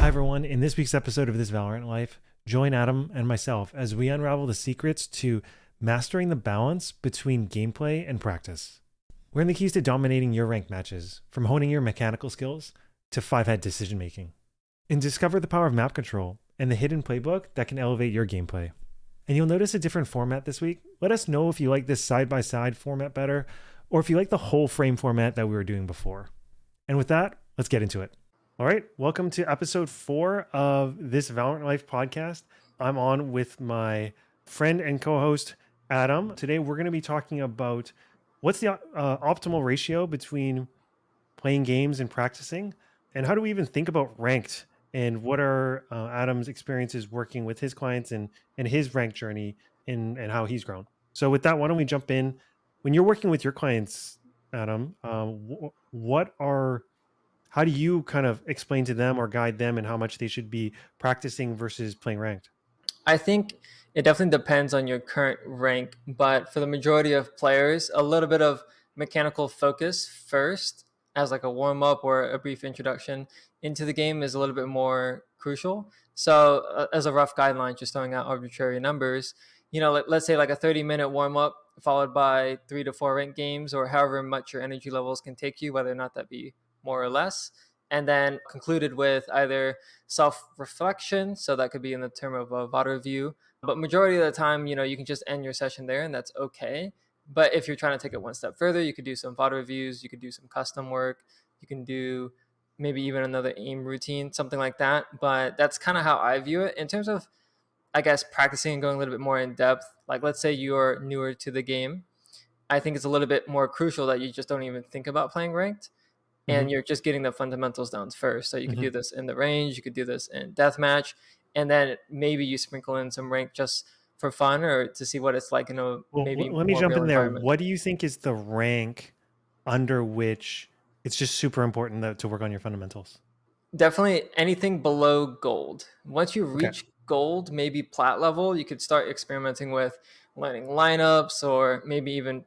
everyone. In this week's episode of This Valorant Life, join Adam and myself as we unravel the secrets to mastering the balance between gameplay and practice. Learn the keys to dominating your ranked matches, from honing your mechanical skills to five-head decision making. And discover the power of map control and the hidden playbook that can elevate your gameplay. And you'll notice a different format this week. Let us know if you like this side-by-side format better, or if you like the whole frame format that we were doing before. And with that, let's get into it. All right, welcome to episode 4 of This Valorant Life podcast. I'm on with my friend and co-host, Adam. Today, we're going to be talking about what's the optimal ratio between playing games and practicing, and how do we even think about ranked, and what are Adam's experiences working with his clients and his rank journey and how he's grown. So with that, why don't we jump in? When you're working with your clients, Adam, how do you kind of explain to them or guide them and how much they should be practicing versus playing ranked? I think it definitely depends on your current rank, but for the majority of players, a little bit of mechanical focus first as like a warm up or a brief introduction into the game is a little bit more crucial. So as a rough guideline, just throwing out arbitrary numbers, let's say like a 30-minute warm up followed by 3 to 4 rank games, or however much your energy levels can take you, whether or not that be more or less, and then concluded with either self-reflection, so that could be in the term of a VOD review, but majority of the time, you can just end your session there and that's okay. But if you're trying to take it one step further, you could do some VOD reviews, you could do some custom work, you can do maybe even another aim routine, something like that. But that's kind of how I view it in terms of, I guess, practicing and going a little bit more in depth. Like, let's say you're newer to the game, I think it's a little bit more crucial that you just don't even think about playing ranked, and you're just getting the fundamentals down first. So you could do this in the range, you could do this in deathmatch, and then maybe you sprinkle in some rank just for fun or to see what it's like in a maybe Let me more jump real in there. environment. What do you think is the rank under which it's just super important to work on your fundamentals? Definitely anything below gold. Once you Okay. reach gold, maybe plat level, you could start experimenting with learning lineups, or maybe even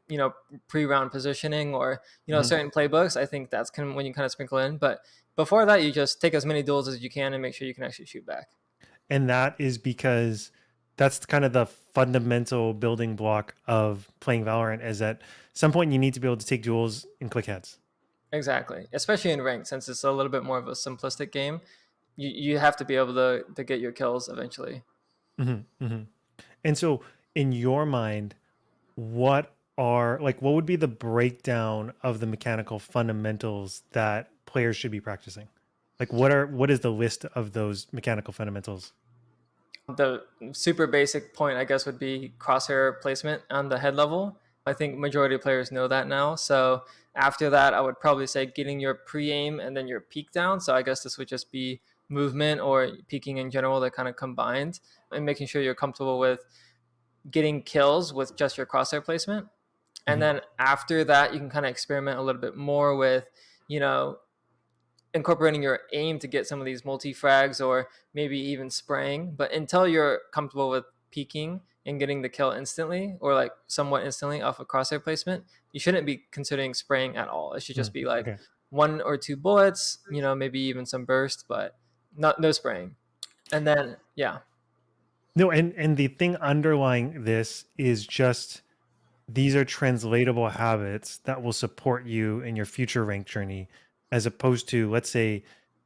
pre-round positioning, or certain playbooks. I think that's kind of when you kind of sprinkle in. But before that, you just take as many duels as you can and make sure you can actually shoot back. And that is because that's kind of the fundamental building block of playing Valorant, is at some point you need to be able to take duels and click heads. Exactly, especially in ranked, since it's a little bit more of a simplistic game. You have to be able to get your kills eventually. And so in your mind, what would be the breakdown of the mechanical fundamentals that players should be practicing? Like what is the list of those mechanical fundamentals? The super basic point, I guess, would be crosshair placement on the head level. I think majority of players know that now. So after that, I would probably say getting your pre-aim and then your peek down. So I guess this would just be movement or peeking in general, that kind of combined, and making sure you're comfortable with getting kills with just your crosshair placement. And then after that, you can kind of experiment a little bit more with, incorporating your aim to get some of these multi-frags or maybe even spraying. But until you're comfortable with peeking and getting the kill instantly, or like somewhat instantly off of crosshair placement, you shouldn't be considering spraying at all. It should just be like Okay. 1 or 2 bullets, maybe even some burst, but no spraying. And then, yeah. No, and the thing underlying this is just these are translatable habits that will support you in your future rank journey, as opposed to, let's say,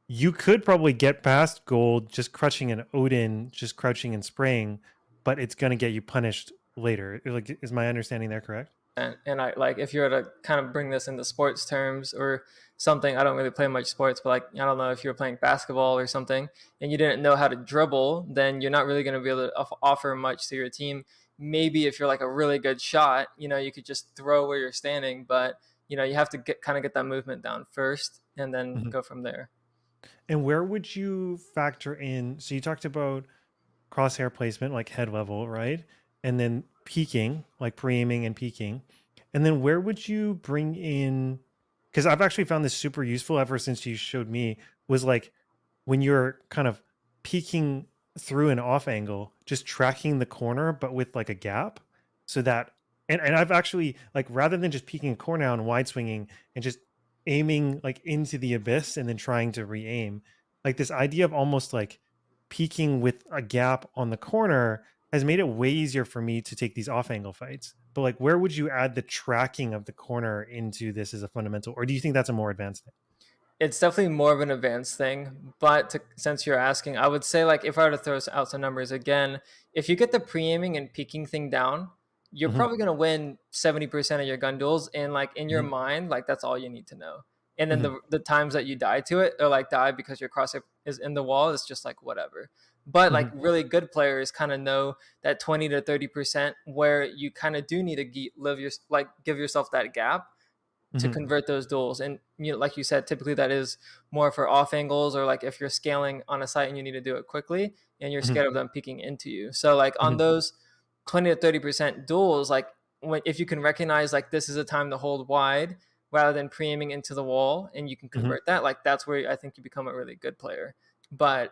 you could probably get past gold just crouching an Odin, just crouching and spraying, but it's going to get you punished later. Like, is my understanding there correct? And I, like, if you were to kind of bring this into sports terms or something, I don't really play much sports, but like, I don't know, if you were playing basketball or something and you didn't know how to dribble, then you're not really going to be able to offer much to your team. Maybe if you're like a really good shot, you could just throw where you're standing, but you have to get that movement down first and then go from there. And where would you factor in? So you talked about crosshair placement, like head level, right? And then peaking, like pre-aiming and peaking. And then where would you bring in? Because I've actually found this super useful ever since you showed me, was like when you're kind of peeking through an off angle, just tracking the corner, but with like a gap, so that, and I've actually, like, rather than just peeking a corner and wide swinging and just aiming like into the abyss and then trying to re-aim, like this idea of almost like peeking with a gap on the corner has made it way easier for me to take these off angle fights. But like, where would you add the tracking of the corner into this as a fundamental, or do you think that's a more advanced thing? It's definitely more of an advanced thing, but since you're asking, I would say like if I were to throw out some numbers again, if you get the pre-aiming and peeking thing down, you're Hmm. probably gonna win 70% of your gun duels, and like in your Hmm. mind, like that's all you need to know. And then Hmm. the times that you die to it, or like die because your crosshair is in the wall, is just like whatever. But like Hmm. really good players kind of know that 20 to 30% where you kind of do need to live your like give yourself that gap to Hmm. convert those duels. And like you said, typically that is more for off angles, or like if you're scaling on a site and you need to do it quickly and you're Hmm. scared of them peeking into you. So like on Hmm. those 20 to 30% duels, like if you can recognize like this is a time to hold wide rather than pre-aiming into the wall, and you can Hmm. convert that, like that's where I think you become a really good player. But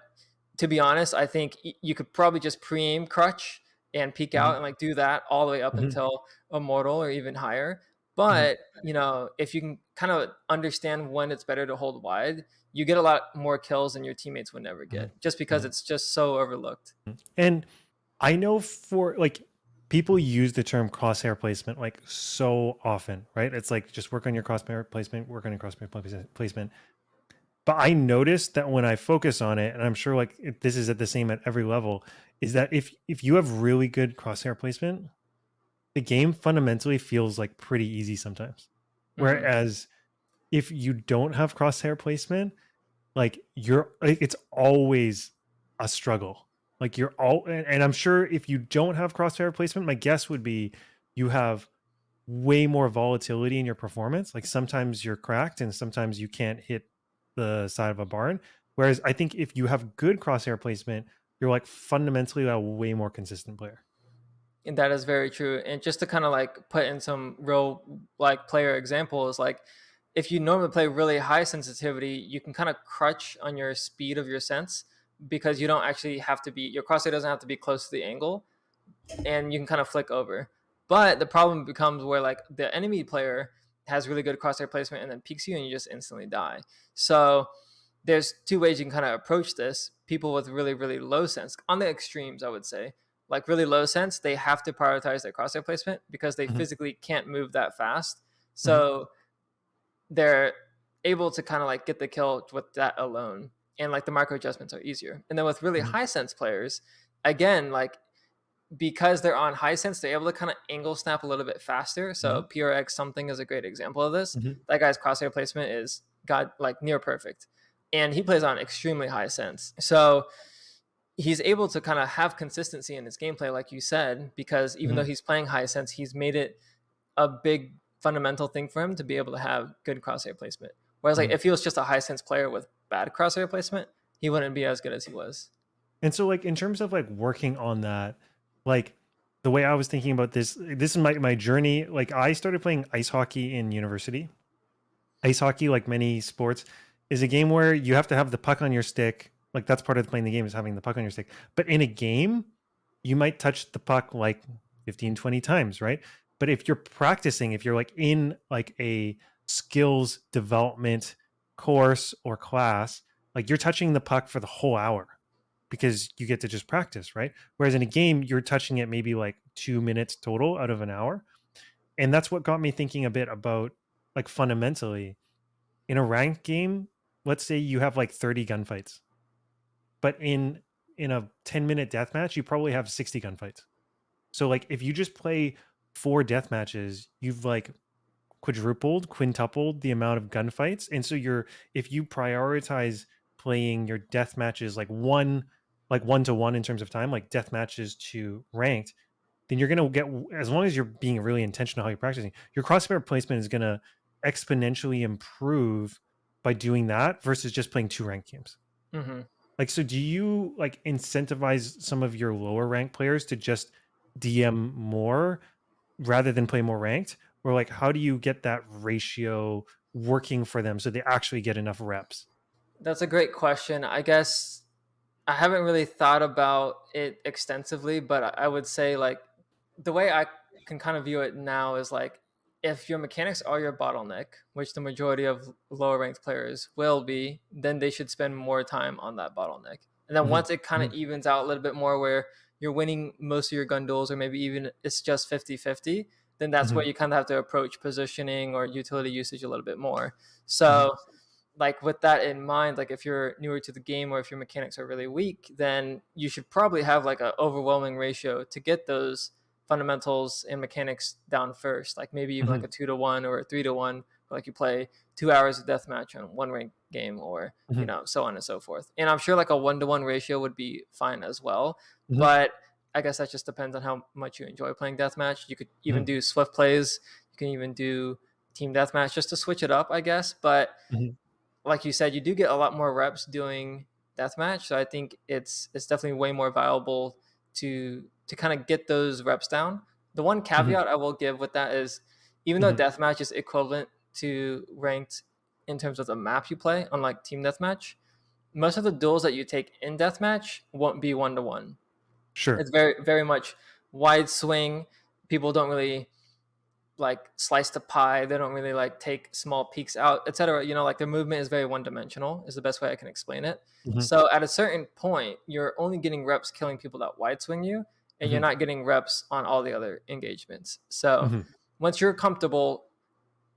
to be honest, I think you could probably just pre-aim crutch and peek out Hmm. and like do that all the way up Hmm. until immortal or even higher. Hmm. But if you can kind of understand when it's better to hold wide, you get a lot more kills than your teammates would never Hmm. get, just because Hmm. it's just so overlooked. And I know for like people use the term crosshair placement like so often, right? It's like just work on your crosshair placement, work on your placement. But I noticed that when I focus on it, and I'm sure like this is at the same at every level, is that if you have really good crosshair placement, the game fundamentally feels like pretty easy sometimes. Hmm. Whereas if you don't have crosshair placement, like it's always a struggle. Like you're all and I'm sure if you don't have crosshair placement, my guess would be you have way more volatility in your performance. Like sometimes you're cracked and sometimes you can't hit the side of a barn. Whereas I think if you have good crosshair placement, you're like fundamentally a way more consistent player. And that is very true. And just to kind of like put in some real like player examples, like if you normally play really high sensitivity, you can kind of crutch on your speed of your sense, because you don't actually have to be, your crosshair doesn't have to be close to the angle, and you can kind of flick over. But the problem becomes where like the enemy player has really good crosshair placement and then peeks you and you just instantly die. So there's two ways you can kind of approach this. People with really, really low sense, on the extremes, I would say, like really low sense, they have to prioritize their crosshair placement because they Mhm, physically can't move that fast. mhm, So they're able to kind of like get the kill with that alone. And like the micro adjustments are easier. And then with really mhm, high sense players, again, like because they're on high sense, they're able to kind of angle snap a little bit faster. So mhm, PRX something is a great example of this. mhm, That guy's crosshair placement is got like near perfect, and he plays on extremely high sense. So he's able to kind of have consistency in his gameplay, like you said, because even though mhm, he's playing high sense, he's made it a big fundamental thing for him to be able to have good crosshair placement. Whereas like mhm. if he was just a high sense player with bad crosshair placement, he wouldn't be as good as he was. And so like in terms of like working on that, like the way I was thinking about this is my journey. Like I started playing ice hockey in university. Ice hockey, like many sports, is a game where you have to have the puck on your stick. Like that's part of playing the game is having the puck on your stick. But in a game, you might touch the puck like 15, 20 times, right? But if you're practicing, if you're like in like a skills development course or class, like you're touching the puck for the whole hour because you get to just practice, right? Whereas in a game, you're touching it maybe like 2 minutes total out of an hour. And that's what got me thinking a bit about like fundamentally in a ranked game, let's say you have like 30 gunfights, but in a 10-minute death match, you probably have 60 gunfights. So like if you just play 4 death matches, you've like quadrupled, quintupled the amount of gunfights. And so you're if you prioritize playing your death matches like one to one in terms of time, like death matches to ranked, then you're gonna get as long as you're being really intentional how you're practicing, your crosshair placement is gonna exponentially improve by doing that versus just playing 2 ranked games. Hmm. Like, so do you like incentivize some of your lower ranked players to just DM more rather than play more ranked? Or like how do you get that ratio working for them so they actually get enough reps? That's a great question. I guess I haven't really thought about it extensively, but I would say like the way I can kind of view it now is like if your mechanics are your bottleneck, which the majority of lower ranked players will be, then they should spend more time on that bottleneck. And then Mhm. once it kind of Mhm. evens out a little bit more where you're winning most of your gun duels, or maybe even it's just 50-50, then that's where Mhm. you kind of have to approach positioning or utility usage a little bit more. Mhm. So like with that in mind, like if you're newer to the game or if your mechanics are really weak, then you should probably have like an overwhelming ratio to get those fundamentals and mechanics down first. Like maybe even like Mhm. a 2-to-1 or a 3-to-1, like you play 2 hours of deathmatch on one ranked game, or Mhm. so on and so forth. And I'm sure like a 1-to-1 ratio would be fine as well, Mhm. but I guess that just depends on how much you enjoy playing deathmatch. You could even Mhm. do swift plays. You can even do team deathmatch just to switch it up, I guess. But Mhm. like you said, you do get a lot more reps doing deathmatch. So I think it's definitely way more valuable to kind of get those reps down. The one Mhm. caveat I will give with that is, even though Mhm. deathmatch is equivalent to ranked in terms of the map you play, unlike team deathmatch, most of the duels that you take in deathmatch won't be 1-to-1. Sure. It's very very much wide swing. People don't really like slice the pie. They don't really like take small peeks out, etc. Like their movement is very one dimensional, is the best way I can explain it. Mhm. So at a certain point, you're only getting reps killing people that wide swing you, and you're Mhm. not getting reps on all the other engagements. So Mhm. once you're comfortable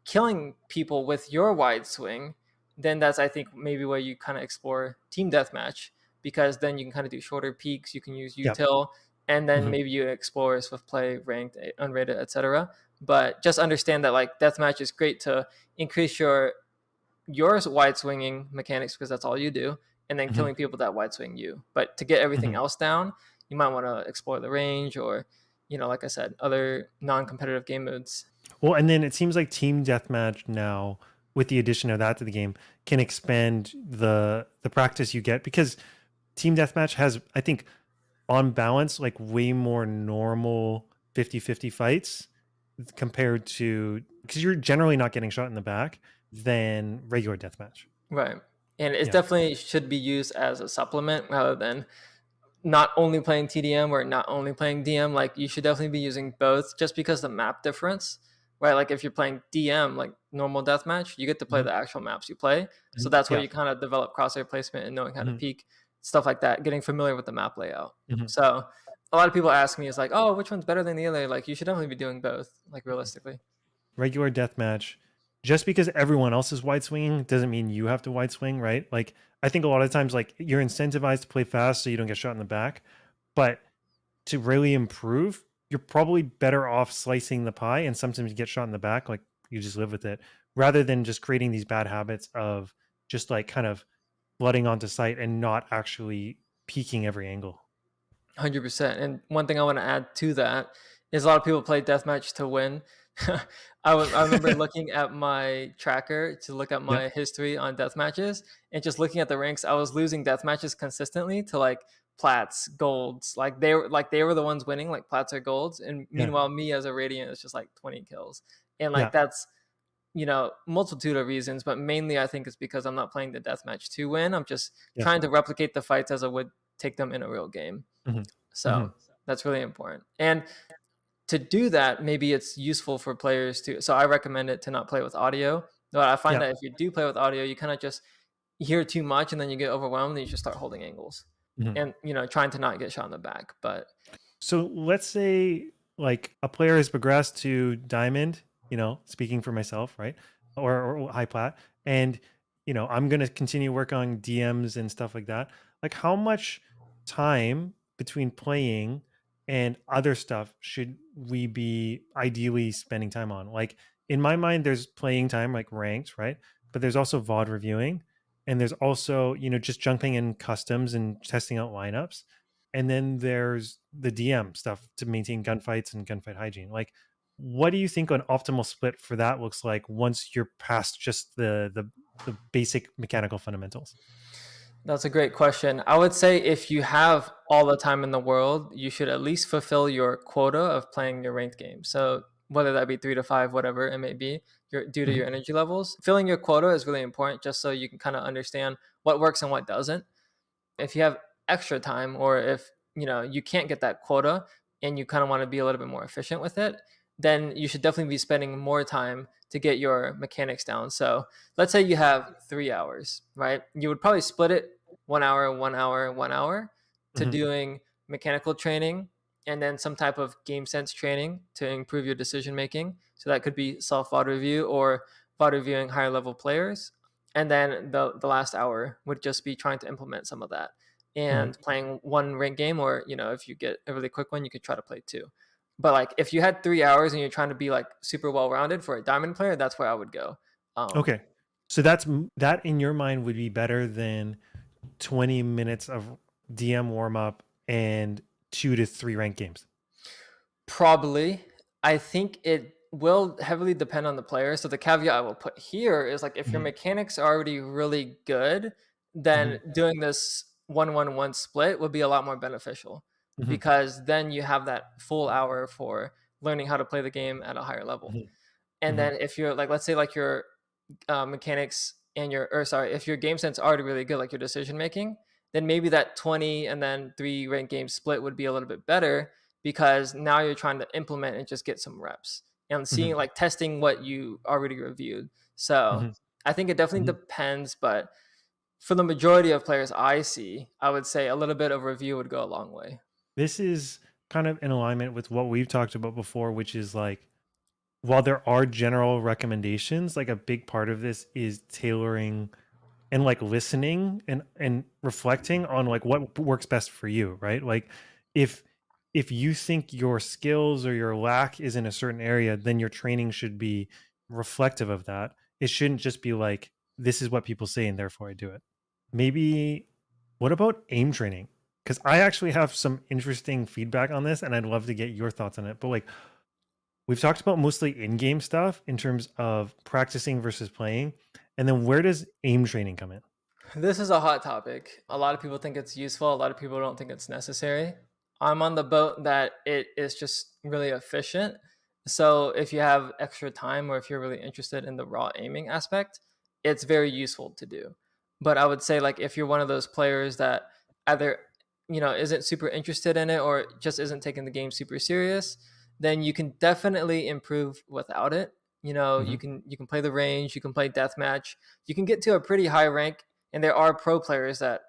killing people with your wide swing, then that's, I think, maybe where you kind of explore team deathmatch, because then you can kind of do shorter peaks. You can use Yep. util, and then Mhm. maybe you explore swift play, ranked, unrated, etc. But just understand that like deathmatch is great to increase your wide swinging mechanics, because that's all you do, and then Mhm. killing people that wide swing you. But to get everything Mhm. else down, you might want to explore the range, or like I said, other non-competitive game modes. Well, and then it seems like team deathmatch now, with the addition of that to the game, can expand the practice you get, because team deathmatch has, I think, on balance, like way more normal 50-50 fights compared to, because you're generally not getting shot in the back than regular deathmatch. Right. And it Yeah. definitely should be used as a supplement rather than not only playing TDM or not only playing DM. Like you should definitely be using both, just because the map difference, right? Like if you're playing DM, like normal deathmatch, you get to play Mhm. the actual maps you play. So Mhm. that's where Yeah. you kind of develop crosshair placement and knowing how to Mhm. peek, stuff like that, getting familiar with the map layout. Mhm. So a lot of people ask me, it's like, oh, which one's better than the other? Like you should definitely be doing both, like realistically. Regular deathmatch, just because everyone else is wide swinging doesn't mean you have to wide swing, right? Like I think a lot of times, like you're incentivized to play fast so you don't get shot in the back, but to really improve, you're probably better off slicing the pie, and sometimes you get shot in the back, like you just live with it, rather than just creating these bad habits of just like kind of flooding onto sight and not actually peeking every angle. 100%. And one thing I want to add to that is a lot of people play deathmatch to win. I remember looking at my tracker to look at Yep. my history on death matches, and just looking at the ranks. I was losing death matches consistently to like plats, golds. Like they were the ones winning, like plats or golds. And Yeah. meanwhile, me as a radiant is just like 20 kills. And like Yeah. that's multitude of reasons, but mainly I think it's because I'm not playing the deathmatch to win. I'm just Yeah. trying to replicate the fights as I would take them in a real game. Hmm. So Hmm. that's really important. And to do that, maybe it's useful for players to. So I recommend it to not play with audio. But I find Yeah. that if you do play with audio, you kind of just hear too much, and then you get overwhelmed and you just start holding angles, Hmm. and trying to not get shot in the back. But So let's say like a player has progressed to diamond, speaking for myself, right? Or high plat. And, I'm going to continue work on DMs and stuff like that. Like how much time between playing and other stuff should we be ideally spending time on? Like in my mind, there's playing time, like ranked, right? But there's also VOD reviewing. And there's also, just jumping in customs and testing out lineups, and then there's the DM stuff to maintain gunfights and gunfight hygiene. Like, what do you think an optimal split for that looks like once you're past just the basic mechanical fundamentals? that's a great question. I would say if you have all the time in the world, you should at least fulfill your quota of playing your ranked game. So whether that be 3 to 5, whatever it may be, due to Mhm. your energy levels, filling your quota is really important, just so you can kind of understand what works and what doesn't. If you have extra time, or if you can't get that quota and you kind of want to be a little bit more efficient with it, then you should definitely be spending more time to get your mechanics down. So let's say you have 3 hours, right? You would probably split it 1 hour, 1 hour, 1 hour to Hmm. doing mechanical training and then some type of game sense training to improve your decision making. So that could be self VOD review or VOD reviewing higher level players. And then the last hour would just be trying to implement some of that Hmm. and playing one ranked game, or if you get a really quick one, you could try to play two. But like if you had 3 hours and you're trying to be like super well rounded for a diamond player, that's where I would go. Okay. So that in your mind would be better than 20 minutes of DM warm up and 2 to 3 ranked games. Probably. I think it will heavily depend on the player. So the caveat I will put here is like if your Hmm. mechanics are already really good, then Hmm. doing this 1-1-1 split would be a lot more beneficial Hmm. because then you have that full hour for learning how to play the game at a higher level. Hmm. And Hmm. then if you're like, let's say like your mechanics and or sorry, if your game sense already really good, like your decision making, then maybe that 20 and then 3 ranked game split would be a little bit better because now you're trying to implement and just get some reps and seeing Hmm. like testing what you already reviewed. So Hmm. I think it definitely Hmm. depends, but for the majority of players I see, I would say a little bit of review would go a long way. This is kind of in alignment with what we've talked about before, which is like, while there are general recommendations, like a big part of this is tailoring and like listening and reflecting on like what works best for you, right? Like if if you think your skills or your lack is in a certain area, then your training should be reflective of that. It shouldn't just be like, this is what people say and therefore I do it. Maybe what about aim training? Because I actually have some interesting feedback on this and I'd love to get your thoughts on it. But like, we've talked about mostly in-game stuff in terms of practicing versus playing. And then where does aim training come in? This is a hot topic. A lot of people think it's useful. A lot of people don't think it's necessary. I'm on the boat that it is just really efficient. So if you have extra time or if you're really interested in the raw aiming aspect, it's very useful to do. But I would say like if you're one of those players that either isn't super interested in it or just isn't taking the game super serious, then you can definitely improve without it. You Mhm. can play the range, you can play deathmatch, you can get to a pretty high rank, and there are pro players that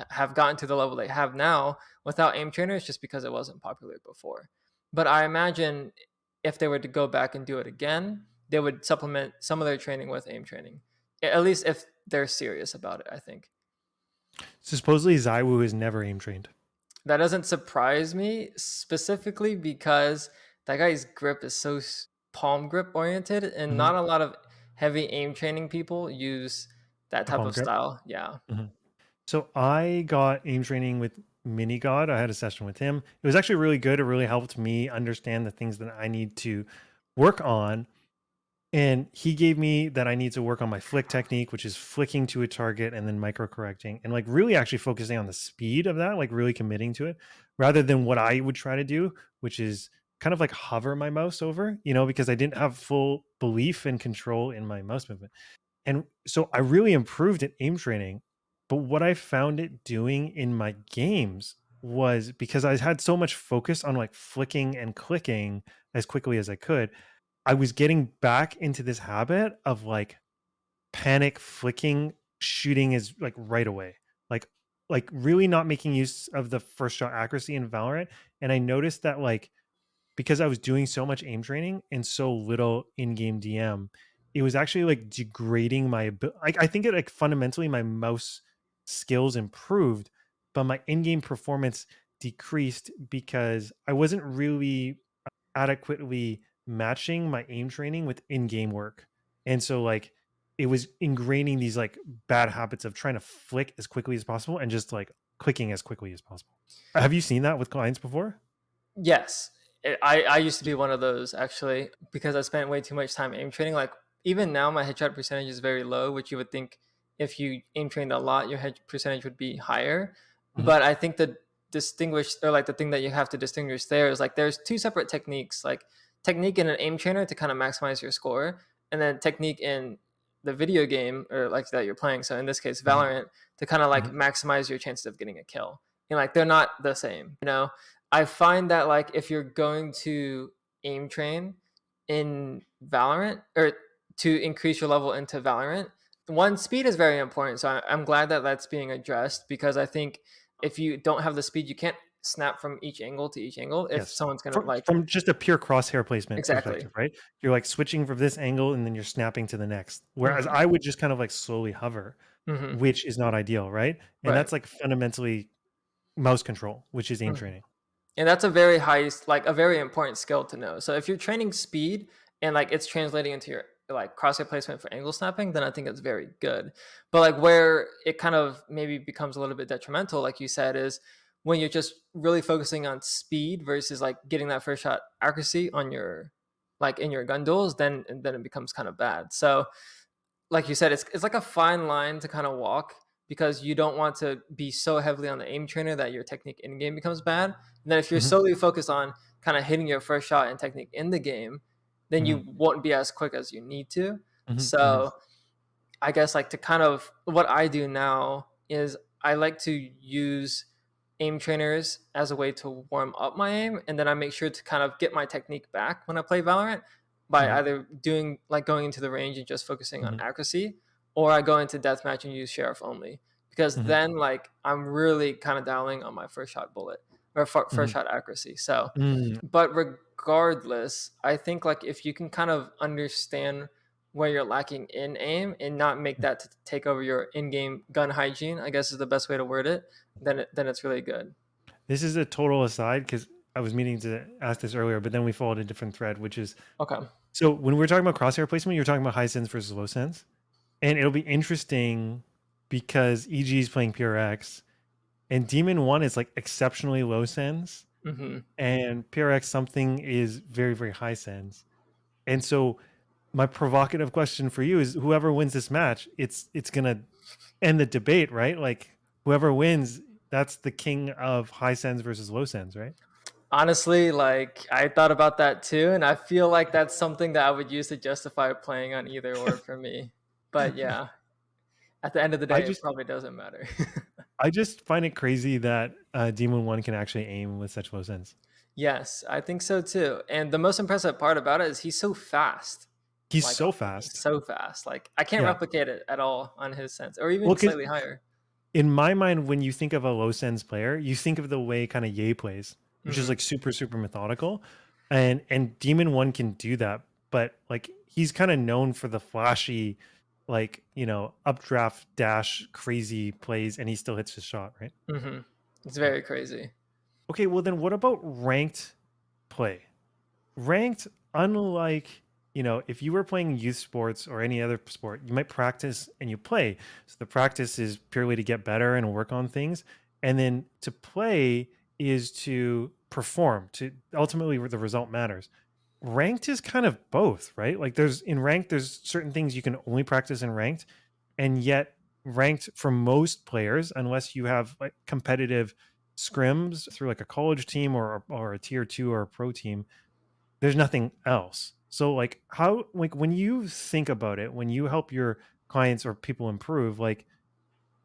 have gotten to the level they have now without aim trainers just because it wasn't popular before. But I imagine if they were to go back and do it again, they would supplement some of their training with aim training. At least if they're serious about it, I think. So supposedly Zaiwu is never aim trained. That doesn't surprise me specifically because that guy's grip is so palm grip oriented, and Mhm. not a lot of heavy aim training people use that A type palm of grip. style. Yeah. Mhm. So I got aim training with Mini God. I had a session with him. It was actually really good. It really helped me understand the things that I need to work on. And he gave me that I need to work on my flick technique, which is flicking to a target and then micro correcting and like really actually focusing on the speed of that, like really committing to it rather than what I would try to do, which is kind of like hover my mouse over, because I didn't have full belief and control in my mouse movement. And so I really improved at aim training. But what I found it doing in my games was because I had so much focus on like flicking and clicking as quickly as I could, I was getting back into this habit of like panic flicking, shooting is like right away. Like like really not making use of the first shot accuracy in Valorant. And I noticed that like because I was doing so much aim training and so little in-game DM, it was actually like degrading my I think it like fundamentally my mouse skills improved, but my in-game performance decreased because I wasn't really adequately matching my aim training with in-game work. And so like it was ingraining these like bad habits of trying to flick as quickly as possible and just like clicking as quickly as possible. Have you seen that with clients before? Yes, I used to be one of those actually because I spent way too much time aim training. Like even now, my headshot percentage is very low, which you would think if you aim trained a lot, your head percentage would be higher. Mhm. But I think the distinguish or like the thing that you have to distinguish there is like there's two separate techniques, like technique in an aim trainer to kind of maximize your score, and then technique in the video game or like that you're playing. So in this case, Mhm. Valorant to kind of like Mhm. maximize your chances of getting a kill. And like they're not the same. I find that like if you're going to aim train, in Valorant, or to increase your level into Valorant. One, speed is very important. So I'm glad that that's being addressed, because I think if you don't have the speed, you can't snap from each angle to each angle if Yes. someone's going to From, like. from just a pure crosshair placement Exactly. perspective, right? You're like switching from this angle and then you're snapping to the next. Whereas Hmm. I would just kind of like slowly hover, Hmm. which is not ideal, right? And Right. that's like fundamentally mouse control, which is aim Mhm. training. And that's a very high, like a very important skill to know. So if you're training speed and like it's translating into your like crosshair placement for angle snapping, then I think it's very good. But like where it kind of maybe becomes a little bit detrimental, like you said, is when you're just really focusing on speed versus like getting that first shot accuracy on your like in your gun duels, then it becomes kind of bad. So like you said, it's like a fine line to kind of walk, because you don't want to be so heavily on the aim trainer that your technique in game becomes bad. And then if you're Hmm. solely focused on kind of hitting your first shot and technique in the game, then Hmm. you won't be as quick as you need to. Hmm. Hmm. So I guess like to kind of what I do now is I like to use aim trainers as a way to warm up my aim, and then I make sure to kind of get my technique back when I play Valorant by Hmm. either doing like going into the range and just focusing on Hmm. accuracy, or I go into deathmatch and use sheriff only, because Hmm. then like I'm really kind of dialing on my first shot bullet or first Hmm. shot accuracy. So Hmm. but regardless, I think like if you can kind of understand where you're lacking in aim and not make that to take over your in-game gun hygiene, I guess is the best way to word it, then it's really good. This is a total aside because I was meaning to ask this earlier, but then we followed a different thread, which is Okay. so when we're talking about crosshair placement, you're talking about high sense versus low sense. And it'll be interesting because EG is playing PRX and Demon 1 is like exceptionally low sense Hmm. and PRX something is very, very high sense. And so my provocative question for you is whoever wins this match, it's gonna end the debate, right? Like whoever wins, that's the king of high sense versus low sense, right? Honestly, like I thought about that too, and I feel like that's something that I would use to justify playing on either or for me. But yeah, at the end of the I day, it just probably doesn't matter. I just find it crazy that Demon One can actually aim with such low sense. Yes, I think so too. And the most impressive part about it is he's so fast. He's Like so fast. so fast. Like I can't Yeah. replicate it at all on his sense, or Well, even because slightly higher. in my mind, when you think of a low sense player, you think of the way kind of Ye plays, which is Hmm. like super, super methodical. And Demon One can do that, but like he's kind of known for the flashy, like, updraft dash crazy plays, and he still hits his shot, right? Hmm. It's Yeah. very crazy. Okay, well then what about ranked play? Ranked, unlike, if you were playing youth sports or any other sport, you might practice and you play. So the practice is purely to get better and work on things. And then to play is to perform, to ultimately the result matters. Ranked is kind of both, right? Like in ranked, there's certain things you can only practice in ranked. And yet ranked for most players, unless you have like competitive scrims through like a college team or a tier two or a pro team, there's nothing else. So like how like when you think about it, when you help your clients or people improve, like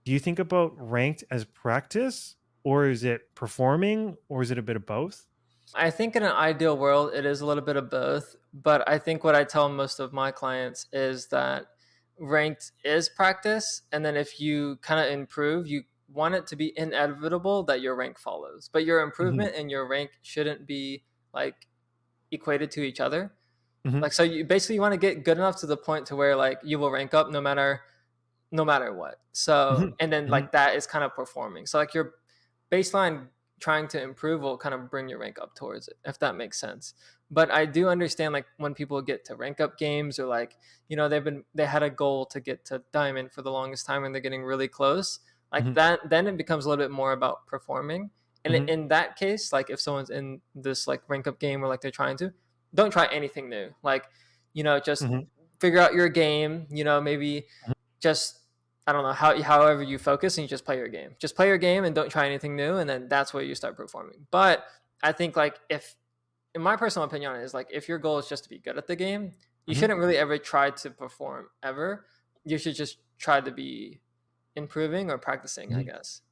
do you think about ranked as practice or is it performing or is it a bit of both? I think in an ideal world, it is a little bit of both. But I think what I tell most of my clients is that ranked is practice. And then if you kind of improve, you want it to be inevitable that your rank follows. But your Hmm. improvement and your rank shouldn't be like equated to each other. Hmm. Like, so you basically want to get good enough to the point to where like you will rank up no matter what. So, Hmm. and then Hmm. like that is kind of performing. So like your baseline trying to improve will kind of bring your rank up towards it, if that makes sense. But I do understand like when people get to rank up games, or like, they had a goal to get to diamond for the longest time and they're getting really close. Like Hmm. that, then it becomes a little bit more about performing. And Hmm. in that case, like if someone's in this like rank up game or like they're trying to, don't try anything new. Like, just Hmm. figure out your game, maybe just I don't know however you focus and you just play your game. Just play your game and don't try anything new, and then that's where you start performing. But I think like if in my personal opinion is like if your goal is just to be good at the game, you Hmm. shouldn't really ever try to perform ever. You should just try to be improving or practicing, I Hmm. guess.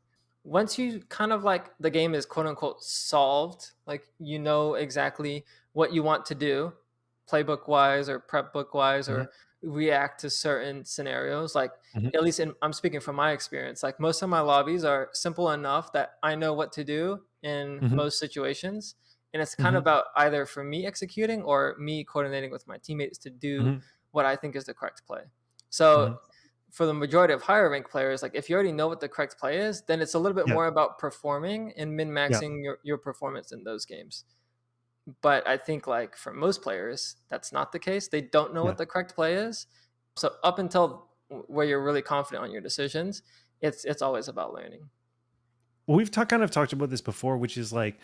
Once you kind of like the game is quote unquote solved, like you know exactly what you want to do, playbook wise or prep book wise Mhm. or react to certain scenarios. Like Mhm. at least I'm speaking from my experience. Like most of my lobbies are simple enough that I know what to do in Mhm. most situations. And it's kind of Mhm. about either for me executing or me coordinating with my teammates to do Mhm. what I think is the correct play. So Mhm. for the majority of higher rank players, like if you already know what the correct play is, then it's a little bit Yeah. more about performing and min Yeah. maxing your performance in those games. But I think like for most players, that's not the case. They don't know Yeah. what the correct play is. So up until where you're really confident on your decisions, it's always about learning. Well, we've kind of talked about this before, which is like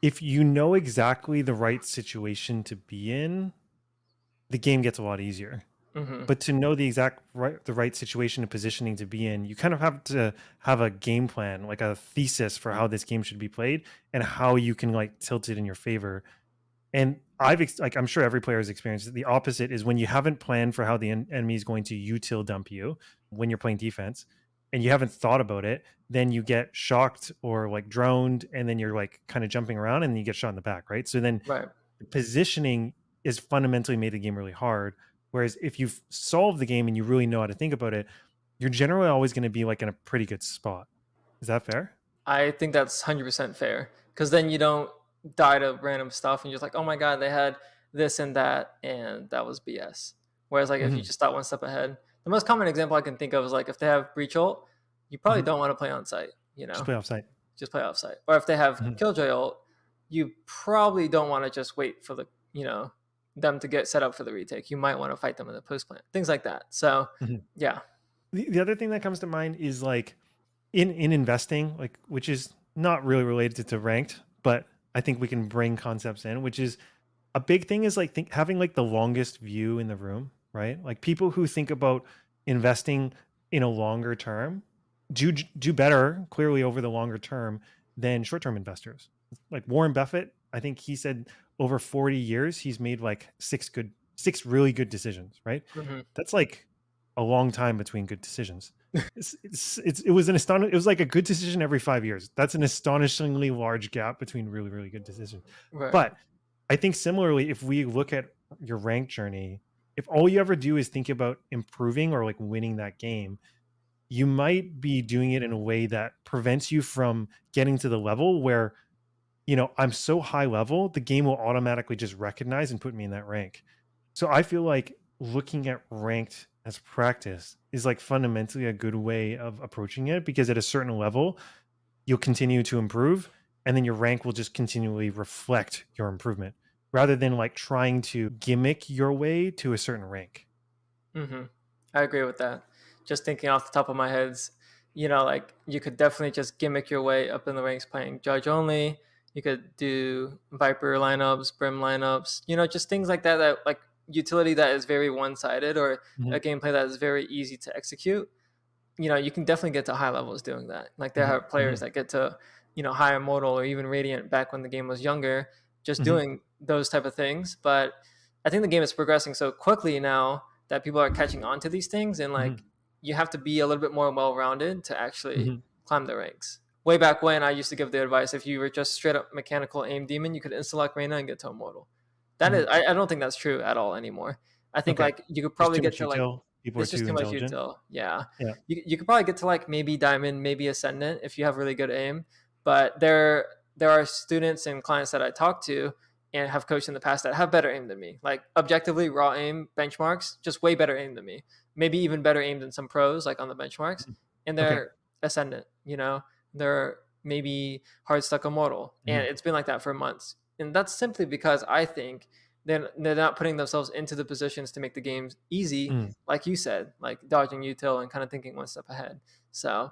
if you know exactly the right situation to be in, the game gets a lot easier. Hmm. But to know the right situation and positioning to be in, you kind of have to have a game plan, like a thesis for how this game should be played and how you can like tilt it in your favor. And like I'm sure every player has experienced it. The opposite is when you haven't planned for how the enemy is going to util dump you when you're playing defense, and you haven't thought about it. Then you get shocked or like droned, and then you're like kind of jumping around, and then you get shot in the back, right? So then Right. the positioning is fundamentally made the game really hard. Whereas if you've solved the game and you really know how to think about it, you're generally always going to be like in a pretty good spot. Is that fair? I think that's 100% fair because then you don't die to random stuff and you're just like, oh my God, they had this and that, and that was BS. Whereas, like, if you Hmm. just thought one step ahead, the most common example I can think of is like if they have breach ult, you probably Hmm. don't want to play on site, Just play offsite. just play offsite. Or if they have Hmm. killjoy ult, you probably don't want to just wait for them to get set up for the retake. You might want to fight them in the post plant, things like that. So, Hmm. yeah. The other thing that comes to mind is like in investing, like which is not really related to ranked, but I think we can bring concepts in, which is a big thing is like having like the longest view in the room, right? Like people who think about investing in a longer term do better clearly over the longer term than short-term investors. Like Warren Buffett, I think he said over 40 years he's made like six really good decisions, right? Hmm. That's like a long time between good decisions. It was it was like a good decision every 5 years. That's an astonishingly large gap between really, really good decisions. Right. But I think similarly, if we look at your rank journey, if all you ever do is think about improving or like winning that game, you might be doing it in a way that prevents you from getting to the level where, I'm so high level, the game will automatically just recognize and put me in that rank. So I feel like looking at ranked as practice is like fundamentally a good way of approaching it because at a certain level, you'll continue to improve and then your rank will just continually reflect your improvement rather than like trying to gimmick your way to a certain rank. Hmm. I agree with that. Just thinking off the top of my heads, like you could definitely just gimmick your way up in the ranks playing judge only. You could do Viper lineups, Brim lineups, just things like that, that like utility that is very one sided or a Mhm. gameplay that is very easy to execute. You can definitely get to high levels doing that. Like there Mhm. are players Mhm. that get to, high immortal or even radiant back when the game was younger, just Mhm. doing those type of things. But I think the game is progressing so quickly now that people are catching on to these things, and like Mhm. you have to be a little bit more well-rounded to actually Mhm. climb the ranks. Way back when I used to give the advice, if you were just straight up mechanical aim demon, you could insta-lock Reyna and get to immortal. That is, Mhm. I don't think that's true at all anymore. I think Okay. like you could There's probably too get much to like util. People are it's just too too much intelligent. util. Yeah. Yeah. You could probably get to like maybe diamond, maybe ascendant if you have really good aim. But there are students and clients that I talk to and have coached in the past that have better aim than me. Like objectively raw aim benchmarks, just way better aim than me. Maybe even better aim than some pros like on the benchmarks. Mhm. And Okay. they're ascendant, They're maybe hard stuck immortal. And Mhm. it's been like that for months. And that's simply because I think they're not putting themselves into the positions to make the games easy, Mhm. like you said, like dodging util and kind of thinking one step ahead. So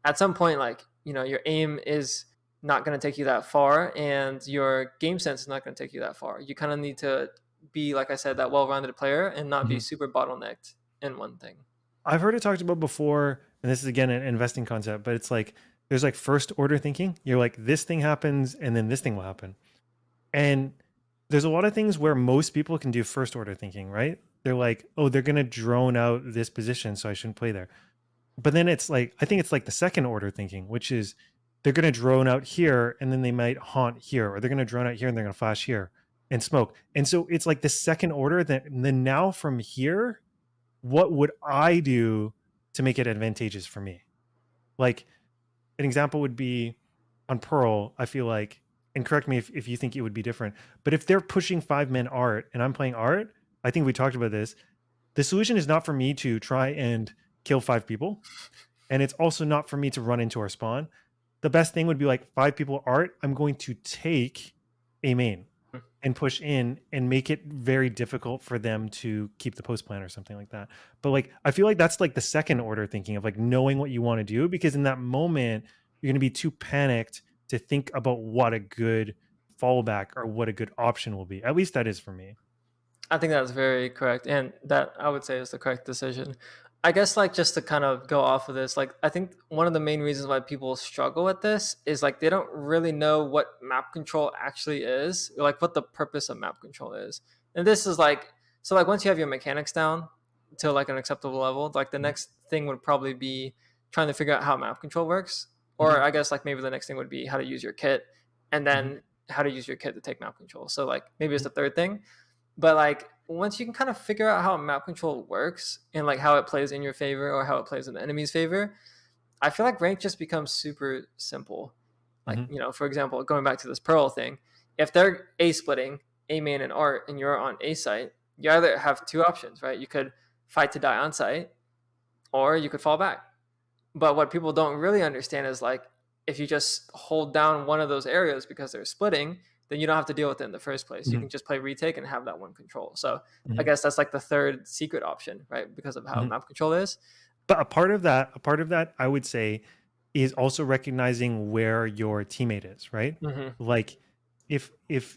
at some point, like, your aim is not going to take you that far and your game sense is not going to take you that far. You kind of need to be, like I said, that well-rounded player and not be Mhm. super bottlenecked in one thing. I've heard it talked about before, and this is again an investing concept, but it's like there's like first order thinking. You're like, this thing happens and then this thing will happen. And there's a lot of things where most people can do first order thinking, right? They're like, oh, they're going to drone out this position, so I shouldn't play there. But then it's like, I think it's like the second order thinking, which is they're going to drone out here and then they might haunt here, or they're going to drone out here and they're going to flash here. and smoke. And so it's like the second order that then now from here, what would I do to make it advantageous for me? Like an example would be on Pearl, I feel like, and correct me if you think it would be different, but if they're pushing 5 men art and I'm playing art, I think we talked about this. The solution is not for me to try and kill 5 people. And it's also not for me to run into our spawn. The best thing would be like 5 people art. I'm going to take a main and push in and make it very difficult for them to keep the post plan or something like that. But like I feel like that's like the second order thinking of like knowing what you want to do, because in that moment you're going to be too panicked to think about what a good fallback or what a good option will be. At least that is for me. I think that's very correct, and that I would say is the correct decision. I guess like just to kind of go off of this, like I think one of the main reasons why people struggle with this is like they don't really know what map control actually is, or like what the purpose of map control is. And this is like so like once you have your mechanics down to like an acceptable level, like the Mhm. next thing would probably be trying to figure out how map control works. Or Mhm. I guess like maybe the next thing would be how to use your kit, and Mhm. then how to use your kit to take map control. So like maybe it's Mhm. the third thing. But like once you can kind of figure out how map control works and like how it plays in your favor or how it plays in the enemy's favor, I feel like rank just becomes super simple. Like, Mhm. you know, for example, going back to this Pearl thing, if they're A splitting, A main and art, and you're on A site, you either have two options, right? You could fight to die on site or you could fall back. But what people don't really understand is like if you just hold down one of those areas because they're splitting, then you don't have to deal with it in the first place. You Mhm. can just play retake and have that one control. So I Mhm. guess that's like the third secret option, right? Because of how Mhm. map control is. But a part of that, I would say, is also recognizing where your teammate is, right? Mm-hmm. Like, if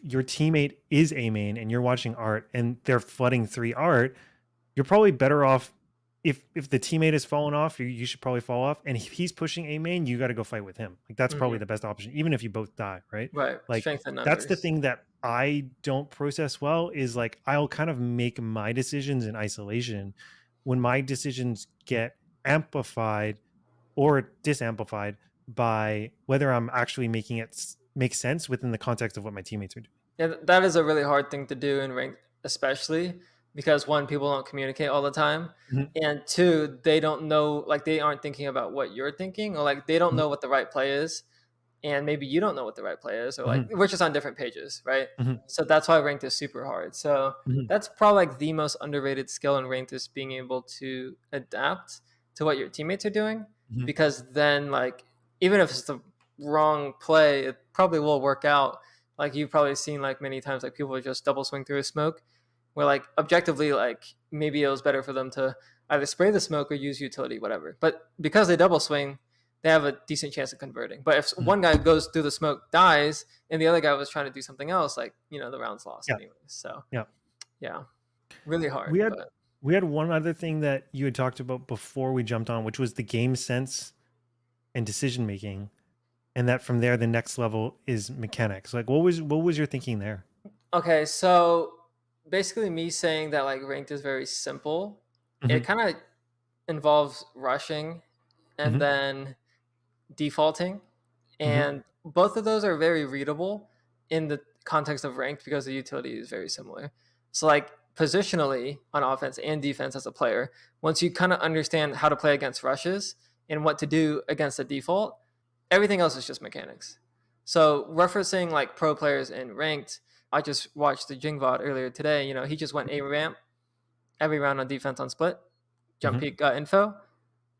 your teammate is a main and you're watching art and they're flooding 3 art, you're probably better off if the teammate has fallen off, you should probably fall off. And if he's pushing a main, you got to go fight with him. Like that's probably Mm-hmm. the best option, even if you both die, right? Right. Like Strength in that's the numbers. thing that I don't process well is like I'll kind of make my decisions in isolation. When my decisions get amplified or disamplified by whether I'm actually making it make sense within the context of what my teammates are doing. Yeah, that is a really hard thing to do in ranked, especially because one, people don't communicate all the time, Mhm. and two, they don't know, like they aren't thinking about what you're thinking, or like they don't Mhm. know what the right play is, and maybe you don't know what the right play is, or like Mhm. we're just on different pages, right? Mhm. So that's why ranked is super hard. So Mhm. that's probably like the most underrated skill in ranked is being able to adapt to what your teammates are doing, Mhm. because then like even if it's the wrong play, it probably will work out. Like you've probably seen like many times like people just double swing through a smoke where like objectively like maybe it was better for them to either spray the smoke or use utility, whatever. But because they double swing, they have a decent chance of converting. But if Mhm. one guy goes through the smoke, dies, and the other guy was trying to do something else, like, you know, the round's lost Yeah. anyways. So Yeah. yeah, really We hard. had But we had one other thing that you had talked about before we jumped on, which was the game sense and decision making, and that from there the next level is mechanics. Like what was your thinking there? okay, so basically me saying that like ranked is very simple, it Mhm. kind of involves rushing and Mhm. then defaulting, Mhm. and both of those are very readable in the context of ranked because the utility is very similar. So like positionally on offense and defense as a player, once you kind of understand how to play against rushes and what to do against the default, everything else is just mechanics. So referencing like pro players in ranked, I just watched the Jingvad earlier today. You know, he just went A ramp every round on defense on split, jump Mhm. peek got info,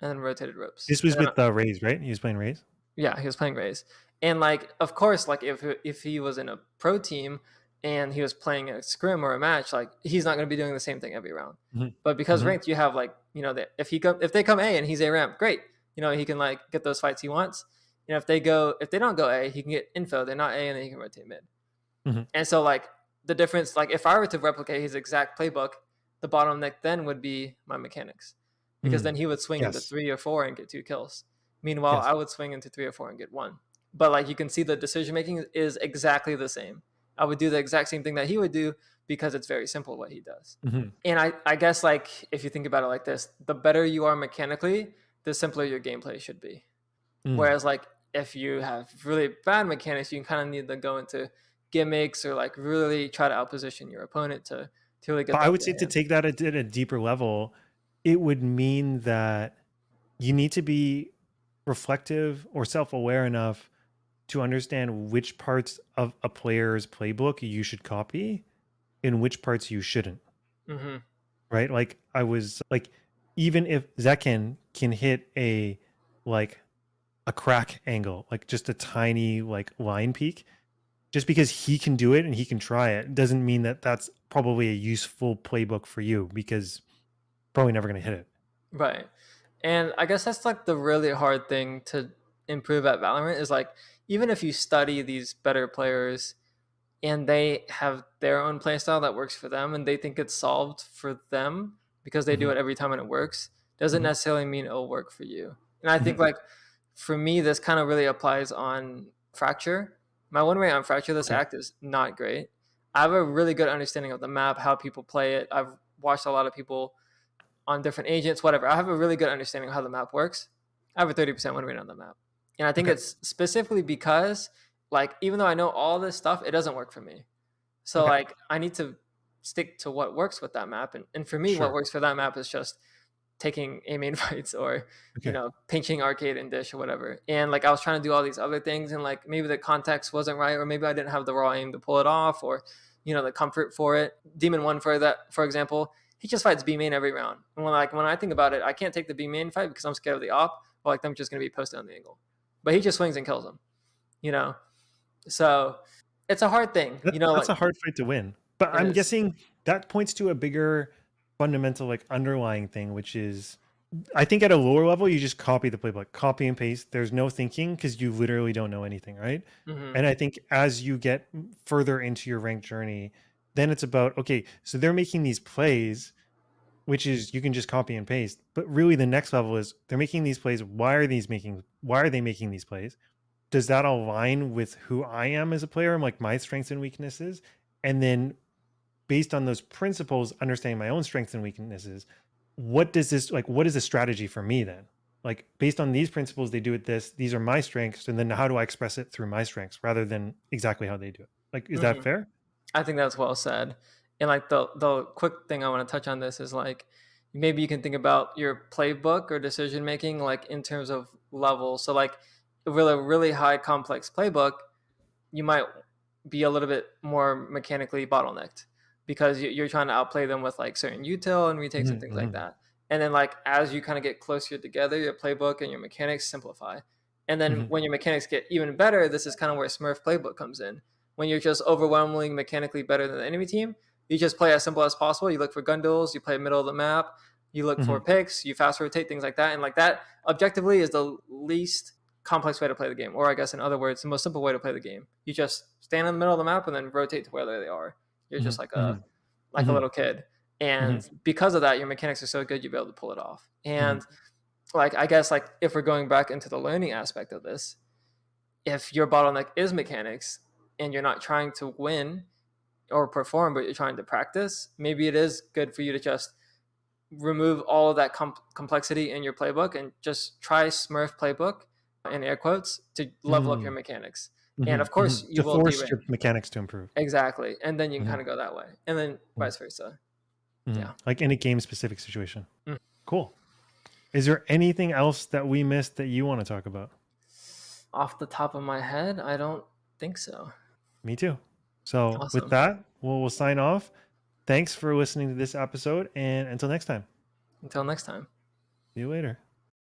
and then rotated ropes. This was And then with Rays, right? He was playing Rays. yeah, he was playing Rays, and like of course, like if he was in a pro team and he was playing a scrim or a match, like he's not going to be doing the same thing every round. Mhm. But because Mhm. ranked, you have like you know that if they come A and he's A ramp, great. You know he can like get those fights he wants. You know if they don't go A, he can get info. They're not A, and then he can rotate mid. Mhm. And so like the difference, like if I were to replicate his exact playbook, the bottleneck then would be my mechanics, because Mm. then he would swing into Yes. 3 or 4 and get 2 kills. Meanwhile, Yes. I would swing into 3 or 4 and get one. But like you can see the decision making is exactly the same. I would do the exact same thing that he would do because it's very simple what he does. Mhm. And I guess like if you think about it like this, the better you are mechanically, the simpler your gameplay should be. Mm. Whereas like if you have really bad mechanics, you kind of need to go into gimmicks or like really try to outposition your opponent to really get But the I would upper say to hand. take that at a deeper level, it would mean that you need to be reflective or self-aware enough to understand which parts of a player's playbook you should copy and which parts you shouldn't. Hmm. Right? Like I was like, even if Zekin can hit like a crack angle, like just a tiny like line peak, just because he can do it and he can try it doesn't mean that that's probably a useful playbook for you, because probably never going to hit it. Right. And I guess that's like the really hard thing to improve at Valorant is like even if you study these better players and they have their own playstyle that works for them and they think it's solved for them because they do Mm-hmm. it every time and it works, doesn't Mm-hmm. necessarily mean it'll work for you. And I think Mm-hmm. like for me this kind of really applies on Fracture. My win rate on Fracture this Okay. act is not great. I have a really good understanding of the map, how people play it. I've watched a lot of people on different agents, whatever. I have a really good understanding of how the map works. I have a 30% win rate on the map. And I think Okay. it's specifically because, like, even though I know all this stuff, it doesn't work for me. So, Okay. like, I need to stick to what works with that map. And for me, what Sure. works for that map is just taking A main fights or, Okay. pinching arcade and dish or whatever. And, like, I was trying to do all these other things, and, like, maybe the context wasn't right, or maybe I didn't have the raw aim to pull it off, or, the comfort for it. Demon 1, for example, he just fights B main every round. And when I think about it, I can't take the B main fight because I'm scared of the op, or like them just gonna be posted on the angle. But he just swings and kills them, you know. So it's a hard thing, That's like a hard fight to win. But it I'm is. guessing that points to a bigger fundamental like underlying thing, which is I think at a lower level you just copy the playbook, copy and paste. There's no thinking because you literally don't know anything, right? Hmm. And I think as you get further into your rank journey, then it's about, okay, so they're making these plays, which is you can just copy and paste. But really the next level is they're making these plays. Why are they making these plays? Does that align with who I am as a player and like my strengths and weaknesses? And then based on those principles, understanding my own strengths and weaknesses, what is a strategy for me then? Like based on these principles, they do it this, these are my strengths, and then how do I express it through my strengths rather than exactly how they do it? Like, is that Hmm. fair? I think that's well said. And like the quick thing I want to touch on this is like maybe you can think about your playbook or decision making like in terms of levels. So like with a really high complex playbook, you might be a little bit more mechanically bottlenecked because you're trying to outplay them with like certain util and retakes and Mm-hmm, things like mm-hmm, that. And then like as you kind of get closer together, your playbook and your mechanics simplify. And then mm-hmm, when your mechanics get even better, this is kind of where Smurf playbook comes in. When you're just overwhelmingly mechanically better than the enemy team, you just play as simple as possible. You look for gun duels, you play middle of the map, you look for mm-hmm, picks, you fast rotate, things like that. And like that objectively is the least complex way to play the game, or I guess in other words, the most simple way to play the game. You just stand in the middle of the map and then rotate to where they are. You're just like mm-hmm, a mm-hmm, little kid, mm-hmm, and because of that, your mechanics are so good you'll be able to pull it off. mm-hmm, And like I guess like if we're going back into the learning aspect of this, if your bottleneck is mechanics and you're not trying to win or perform, but you're trying to practice, maybe it is good for you to just remove all of that complexity in your playbook and just try Smurf playbook in air quotes to level up your mechanics. And of mm-hmm, course, mm-hmm. you To will force derank. your mechanics to improve. Exactly. And then you can Mm-hmm, kind of go that way. And then vice versa. mm-hmm. Yeah. Like in a game specific situation. Mm. Cool. Is there anything else that we missed that you want to talk about? Off the top of my head, I don't think so. Me too. So with Awesome. that, we'll sign off. Thanks for listening to this episode, and until next time, Until next time. see you later.